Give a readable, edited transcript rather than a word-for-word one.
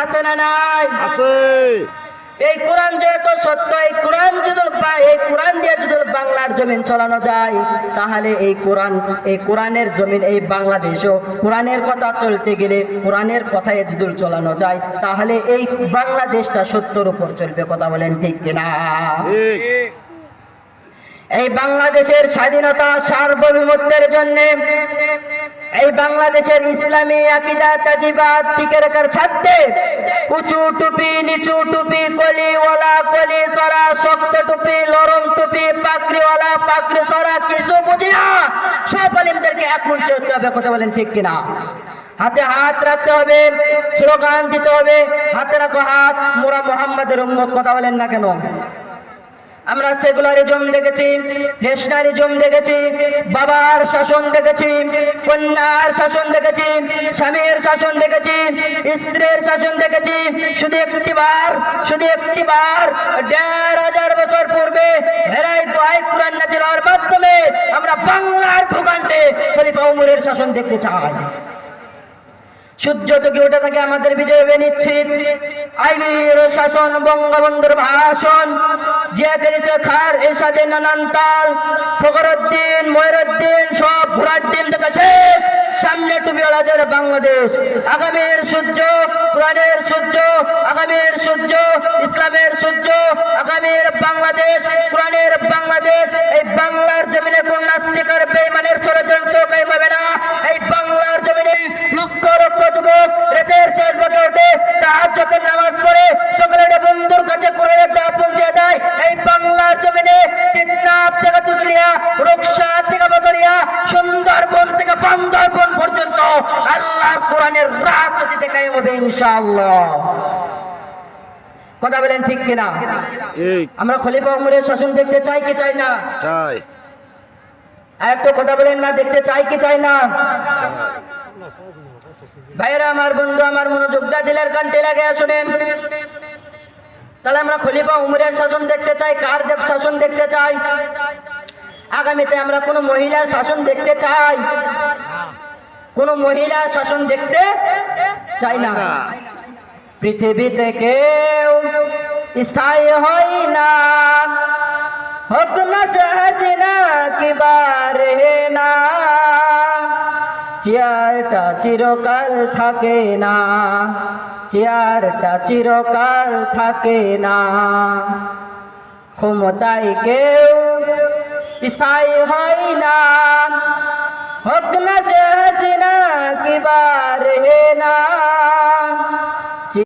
আছে না নাই? আছে। এই কোরআন যেহেতু সত্য, এই কোরআন দিয়ে যদি বাংলার জমিন চালানো যায়, তাহলে এই কোরআনের জমিন, এই বাংলাদেশও কোরআনের কথা চলতে গেলে, কোরআনের কথায় যদি চালানো যায়, তাহলে এই বাংলাদেশটা সত্যর উপর চলবে। কথা বলেন ঠিক কিনা? ঠিক। এই বাংলাদেশের স্বাধীনতা সার্বভৌমত্বের জন্য, এই বাংলাদেশের ইসলামী আকীদা তাজিবাদ টিকে রাখার স্বার্থে উঁচু টুপি, নিচু টুপি, কলিওয়ালা কলি সরা, শক্ত টুপি, নরম টুপি, পাকড়িওয়ালা পাকড়ি সরা, কিছু বুঝি না, সব আলিমদেরকে এক মঞ্চে হতে হবে। কথা বলেন ঠিক কিনা? হাতে হাত রাখতে হবে, স্লোগান দিতে হবে, হাতে রাখো হাত, মোরা মোহাম্মদের উম্মত। কথা বলেন না কেন? আমরা সেকুলারিজম দেখেছি, ন্যাশনালিজম দেখেছি, বাবার শাসন দেখেছি, কন্যার শাসন দেখেছি, স্বামীর শাসন দেখেছি, স্ত্রীর শাসন দেখেছি। শুধু একটিবার ১,৫০০ বছর পূর্বে হেরাই দোহাই কুরআন নাযিল হওয়ার মাধ্যমে আমরা বাংলার ভূখণ্ডে খলিফা ওমরের শাসন দেখতে চাই। সূর্য থেকে ওঠা থেকে আমাদের বিজয় হবে নিশ্চিত। আইবির শাসন, বঙ্গবন্ধুর ভাষণ, জিয়াকের খার এরশাদে নানান তাল, ফখরুদ্দিন, ময়ূরউদ্দিন সব ঘোড়ার ডিম দেখেছে। সামনে টুপিওয়ালাদের বাংলাদেশ, আগামীর সূর্য, কোরআনের সূর্য, আগামীর সূর্য, ইসলামের সূর্য, আগামীর বাংলাদেশ, কোরআনের বাংলাদেশ। এই বাংলার জমিনে কোন নাস্তিক আর বেঈমানের ষড়যন্ত্র কায়েম হবে না। এই বাংলার জমিনে লক্ষ লক্ষ যুবক রাতের শেষ ভাগে ওঠে, তাহাজ্জুদের নামাজ পড়ে, সকালে বন্ধুর কাছে কোরআনের দাওয়াত পৌঁছে দেয়। এই বাংলার জমিনে কিডন্যাপ থেকে তুলিয়া, রূপসা থেকে বদরিয়া, সুন্দরবন থেকে বান্দরবন পর্যন্ত আল্লাহর কোরআনের রাজনীতি কায়েম হবে ইনশাআল্লাহ। কথা বলেন ঠিক কিনা? ঠিক। আমরা খলিফা ওমরের শাসন দেখতে চাই কি চাই না? চাই। একটা কথা বলেন না, দেখতে চাই কি চাই না? ভাইরা আমার, বন্ধু আমার, মনোযোগ দা, দিলের কান্তে লাগে শুনেন। তাহলে আমরা খলিফা ওমরের শাসন দেখতে চাই, কার শাসন দেখতে চাই? আগামীতে আমরা কোন মহিলার শাসন দেখতে চাই? কোন মহিলার শাসন দেখতে চাই না। পৃথিবীতে কেউ স্থায়ী হয় না, হোক না সে হাসিনা কিবারে না, চেয়ারটা চিরকাল থাকে না, চেয়ারটা চিরকাল থাকে না। ক্ষমতায় কেউ স্থায়ী হয় না, হোক না সে হাসিনা কিবারে না,